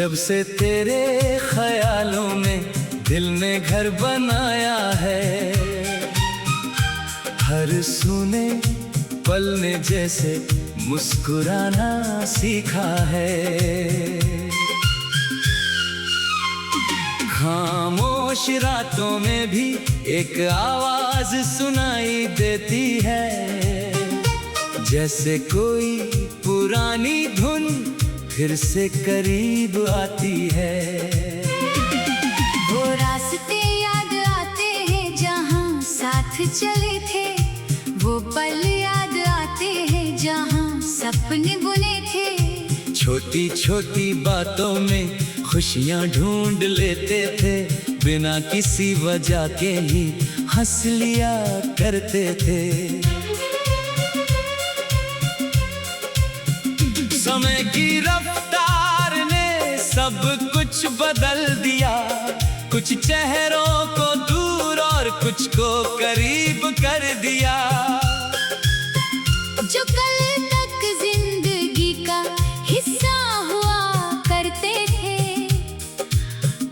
जब से तेरे ख्यालों में दिल ने घर बनाया है, हर सूने पल ने जैसे मुस्कुराना सीखा है। खामोश रातों में भी एक आवाज सुनाई देती है, जैसे कोई पुरानी धुन फिर से करीब आती है। वो रास्ते याद आते हैं जहाँ साथ चले थे, वो पल याद आते हैं जहाँ सपने बुने थे। छोटी छोटी बातों में खुशियाँ ढूंढ लेते थे, बिना किसी वजह के ही हंस लिया करते थे। समय की रफ्तार ने सब कुछ बदल दिया, कुछ चेहरों को दूर और कुछ को करीब कर दिया। जो कल तक जिंदगी का हिस्सा हुआ करते थे,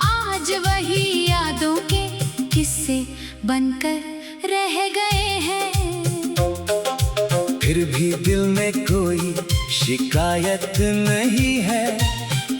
आज वही यादों के किस्से बनकर रह गए हैं। फिर भी दिल में कोई शिकायत नहीं है,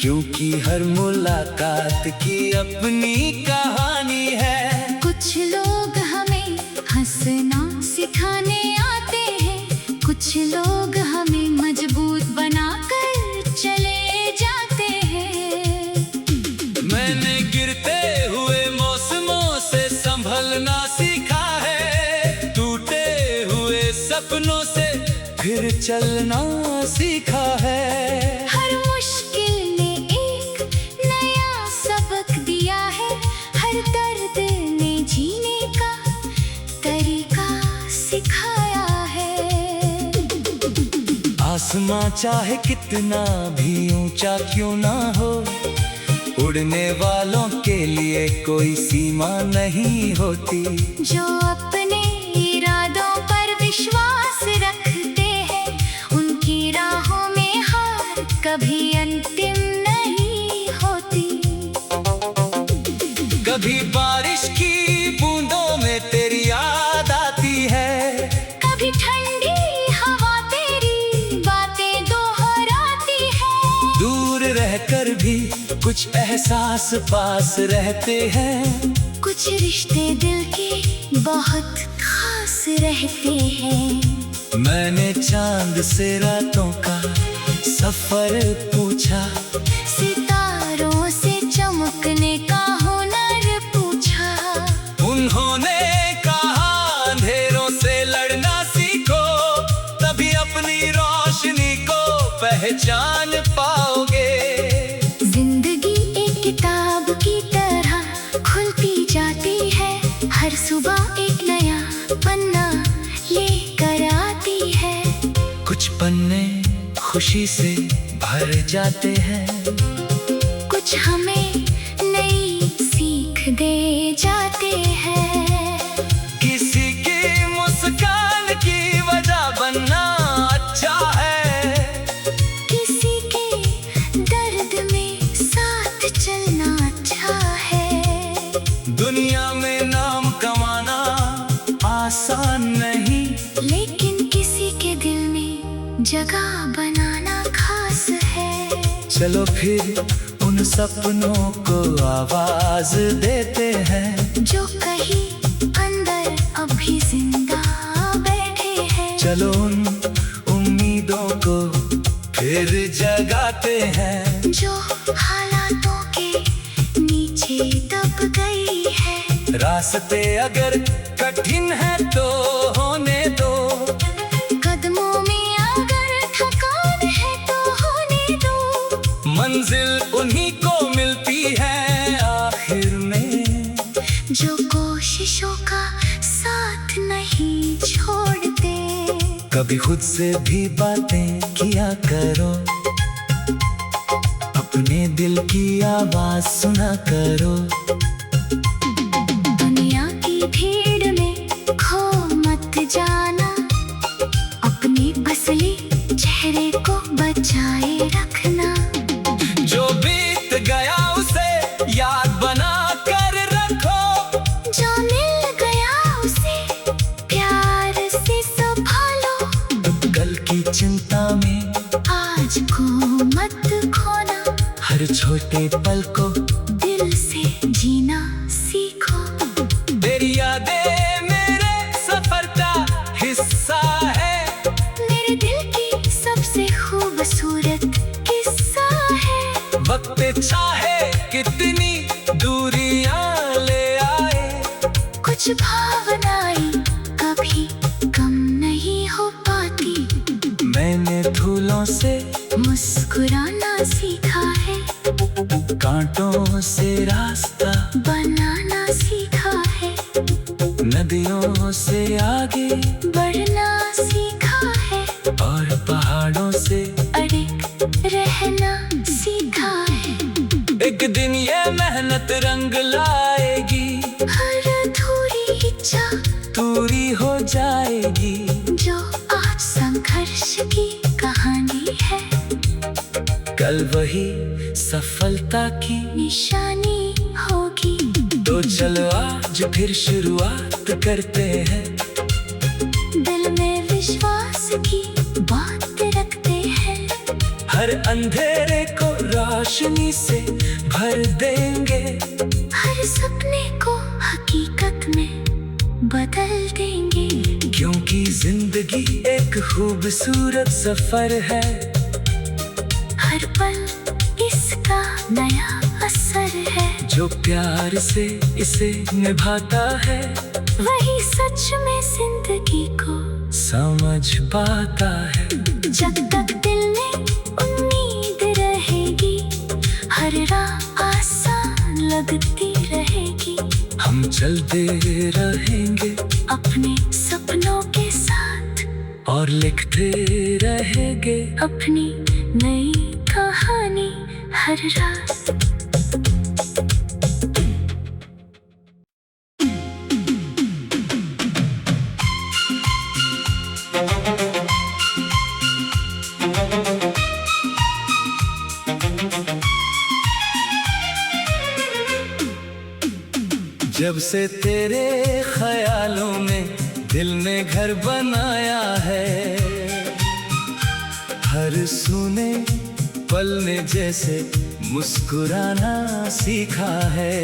क्योंकि हर मुलाकात की अपनी कहानी है। कुछ लोग हमें हंसना सिखाने आते हैं, कुछ लोग हमें मजबूत बनाकर चले जाते हैं। मैंने गिरते हुए मौसमों से संभलना सीखा है, टूटे हुए सपनों से फिर चलना सीखा है। हर मुश्किल ने एक नया सबक दिया है, हर दर्द ने जीने का तरीका सिखाया है। आसमां चाहे कितना भी ऊंचा क्यों ना हो, उड़ने वालों के लिए कोई सीमा नहीं होती। जो अपने इरादों पर विश्वास रखते हैं, उनकी राहों में हार कभी अंतिम नहीं होती। कभी बारिश की बूंदों में तेरी याद आती है, कभी ठंडी हवा तेरी बातें दोहराती है। दूर रहकर भी कुछ एहसास पास रहते हैं, कुछ रिश्ते दिल के बहुत खास रहते हैं। मैंने चांद से रातों का सफर पूछा, सितारों से चमकने का हुनर पूछा। उन्होंने कहा अंधेरों से लड़ना सीखो, तभी अपनी रोशनी को पहचान पाओगे। जिंदगी एक किताब की तरह खुलती जाती है, हर सुबह एक नया पन्ना लेकर आती है। कुछ पन्ने खुशी से भर जाते हैं, कुछ हमें नई सीख दे जाते हैं। किसी की मुस्कान की वजह बनना अच्छा है, किसी के दर्द में साथ चलना अच्छा है। दुनिया में नाम कमाना आसान नहीं, लेकिन किसी के दिल में जगह बनाना खास है। चलो फिर उन सपनों को आवाज देते हैं, जो कहीं अंदर अभी जिंदा बैठे हैं। चलो उन उम्मीदों को फिर जगाते हैं, जो हालातों के नीचे दब गई है। रास्ते अगर कठिन है तो होने दो, कदमों में अगर थकान है तो होने दो। मंजिल उन्हीं को मिलती है आखिर में, जो कोशिशों का साथ नहीं छोड़ते। कभी खुद से भी बातें किया करो, अपने दिल की आवाज सुना करो। दुनिया की भीड़ में खो मत जाना, अपने असली चेहरे को बचाए रखना। जो बीत छोटे पल को दिल से जीना सीखो। तेरी यादें मेरे सफर का हिस्सा है, मेरे दिल की सबसे खूबसूरत किस्सा है। वक्त चाहे कितनी दूरियां ले आए, कुछ भावनाएं कभी कम नहीं हो पाती। मैंने फूलों से मुस्कुराना सीखा है, कांटों से रास्ता बनाना सीखा है। नदियों से आगे बढ़ना सीखा है, और पहाड़ों से अड़िग रहना सीखा है। एक दिन ये मेहनत रंग लाएगी, हर अधूरी इच्छा पूरी हो जाएगी। जो आज संघर्ष की कहानी है, कल वही सफलता की। निशानी होगी। तो चलो आज फिर शुरुआत करते हैं, दिल में विश्वास की बात रखते हैं। हर अंधेरे को रोशनी से भर देंगे, हर सपने को हकीकत में बदल देंगे। क्योंकि जिंदगी एक खूबसूरत सफर है, हर पल इसका नया असर है। जो प्यार से इसे निभाता है, वही सच में जिंदगी को समझ पाता है। जब तक दिल में उम्मीद रहेगी, हर राह आसान लगती रहेगी। हम चलते रहेंगे अपने सपनों के साथ, और लिखते रहेंगे अपनी नई कहानी हर रात। जब से तेरे ख्यालों में दिल ने घर बनाया है, हर सुने पल ने जैसे मुस्कुराना सीखा है।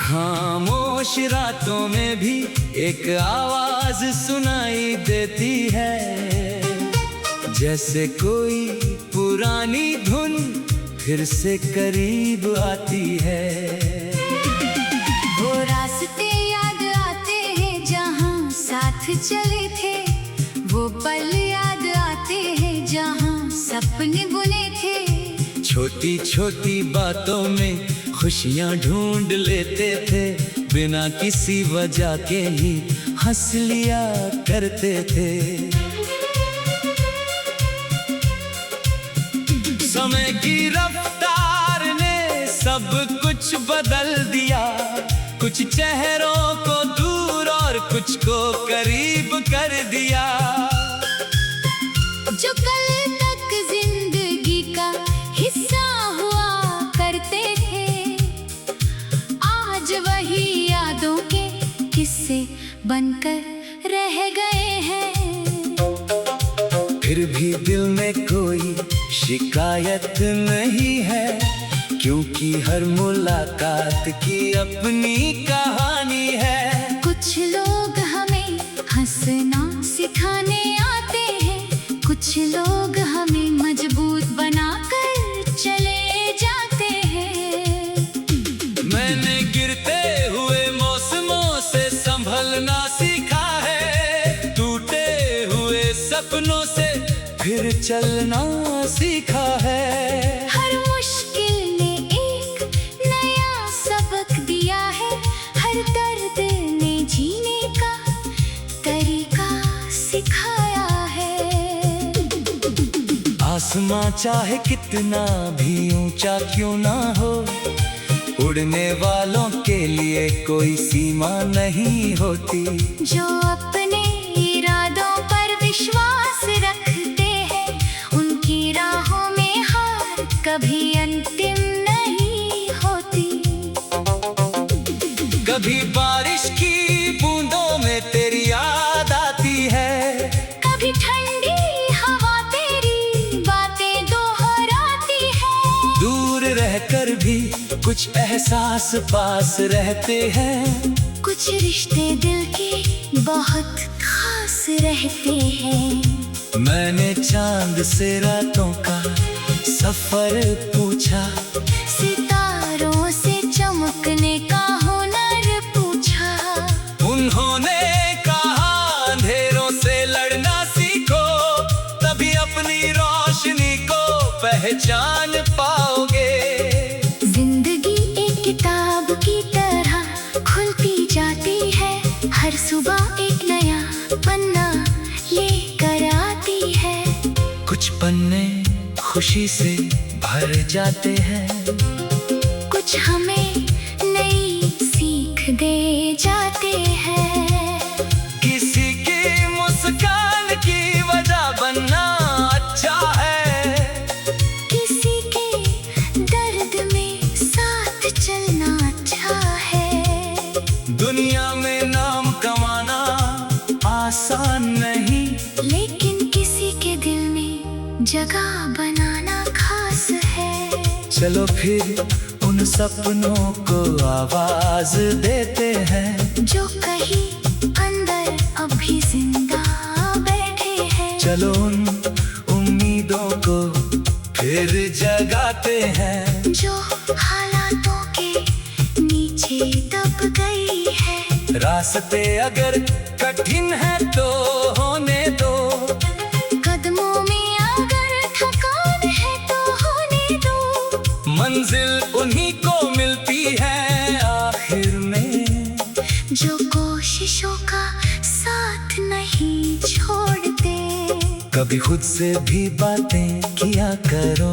खामोश रातों में भी एक आवाज सुनाई देती है, जैसे कोई पुरानी धुन फिर से करीब आती है। वो रास्ते याद आते हैं जहाँ साथ चले थे, वो पल याद आते हैं जहाँ सपने बुने थे। छोटी छोटी बातों में खुशियाँ ढूंढ लेते थे, बिना किसी वजह के ही हंस लिया करते थे। समय की रफ्तार ने सब कुछ बदल दिया, कुछ चेहरों को दूर और कुछ को करीब कर दिया। जो कल तक जिंदगी का हिस्सा हुआ करते थे, आज वही यादों के किस्से बनकर रह गए हैं। फिर भी दिल में कोई शिकायत नहीं है, क्योंकि हर मुलाकात की अपनी कहानी है। कुछ लोग हमें हंसना सिखाने आते हैं, कुछ लोग हमें मजबूत बनाकर चले जाते हैं। मैंने गिरते हुए मौसमों से संभलना सीखा है, टूटे हुए सपनों से फिर चलना सीखा है। हर मुश्किल ने एक नया सबक दिया है, हर दर्द ने जीने का तरीका सिखाया है। आसमां चाहे कितना भी ऊंचा क्यों ना हो, उड़ने वालों के लिए कोई सीमा नहीं होती। जो अपने इरादों पर विश्वास रखते हैं, उनकी राहों में हार कभी अंतिम नहीं होती। कभी बारिश की बूंदों में तेरी याद आती है, कभी ठंडी हवा तेरी बातें कुछ एहसास पास रहते हैं, कुछ रिश्ते दिल के बहुत खास रहते हैं। मैंने चांद से रातों का सफर पूछा, सितारों से चमकने का हुनर पूछा। उन्होंने कहा अंधेरों से लड़ना सीखो, तभी अपनी रोशनी को पहचान पाओगे। जिंदगी एक किताब की तरह खुलती जाती है, हर सुबह एक नया पन्ना लेकर आती है। कुछ पन्ने खुशी से भर जाते हैं, कुछ हमें नई सीख दे जाते हैं। किसी की मुस्कान की वजह बनना अच्छा है, किसी के दर्द में साथ चलना अच्छा है। दुनिया में नाम कमाना आसान नहीं, लेकिन किसी के दिल में जगह बनाना खास है। चलो फिर उन सपनों को आवाज देते हैं, जो कहीं अंदर अभी जिंदा बैठे हैं। चलो उन उम्मीदों को फिर जगाते हैं, जो हालातों के नीचे दब गई है। रास्ते अगर कठिन है तो होने दो, कदमों में अगर थकान है तो होने दो। मंजिल उन्हीं को मिलती है आखिर में, जो कोशिशों का साथ नहीं छोड़ते। कभी खुद से भी बातें किया करो,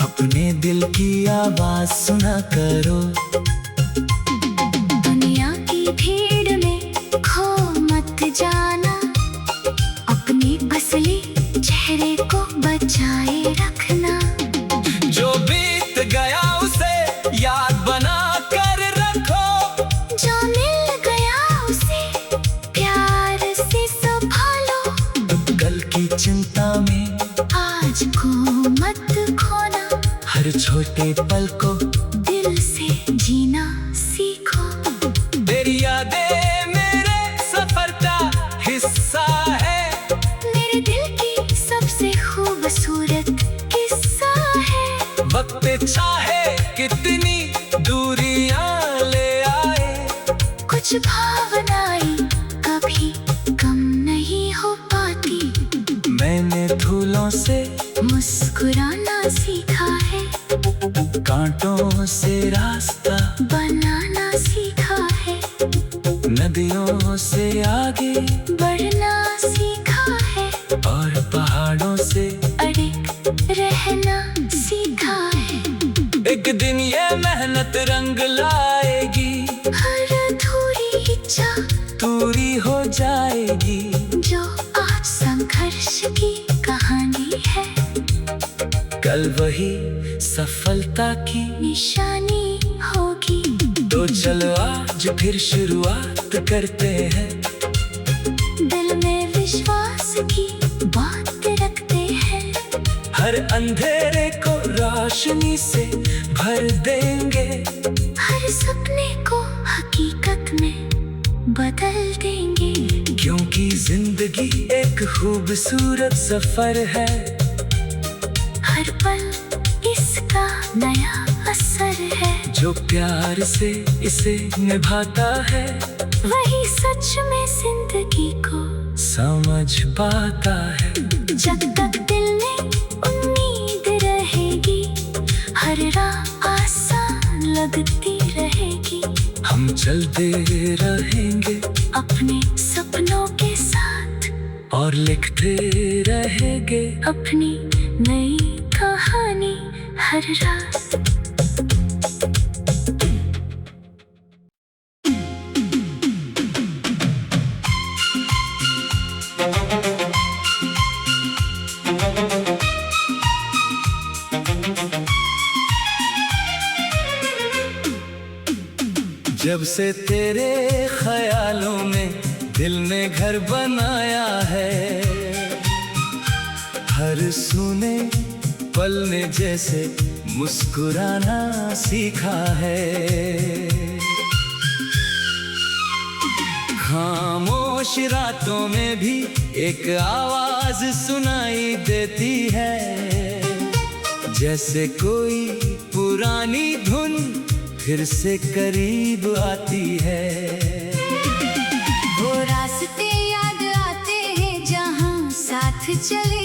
अपने दिल की आवाज सुना करो। दुनिया की भीड़ में खो मत जाना, अपने असली चेहरे को बचाए रखना। जो बीत गया उसे याद बना कर रखो, जो मिल गया उसे प्यार से संभालो। कल की चिंता में आज को मत खोना, हर छोटे पल को दिल से जीना सीखो। तेरी यादें मेरे सफर का हिस्सा है, मेरे दिल की सबसे खूबसूरत किस्सा है। वक्त चाहे कितनी दूरियां ले आए, कुछ भावनाएं कभी कम नहीं हो पाती। मैंने फूलों से मुस्कुराना सीखा है, कांटों से रास्ता बनाना सीखा है। नदियों से आगे बढ़ना सीखा है, और पहाड़ों से अड़िग रहना सीखा है। एक दिन ये मेहनत रंग लाएगी, हर अधूरी इच्छा पूरी हो जाएगी। जो आज संघर्ष की कहानी है, कल वही सफलता की, निशानी होगी। तो चलो आज फिर शुरुआत करते हैं, दिल में विश्वास की बात रखते हैं। हर अंधेरे को रोशनी से भर देंगे, हर सपने को हकीकत में बदल देंगे। क्योंकि जिंदगी एक खूबसूरत सफर है, हर पल इसका नया असर है। जो प्यार से इसे निभाता है, वही सच में जिंदगी को समझ पाता है। जब तक दिल में उम्मीद रहेगी, हर राह आसान लगती रहेगी। हम चलते रहेंगे अपने सपनों के साथ, और लिखते रहेंगे अपनी नई कहानी हर रात। जब से तेरे ख्यालों में दिल ने घर बनाया है, हर सुने पल ने जैसे मुस्कुराना सीखा है। खामोश रातों में भी एक आवाज सुनाई देती है, जैसे कोई पुरानी धुन फिर से करीब आती है। वो रास्ते याद आते हैं जहाँ साथ चले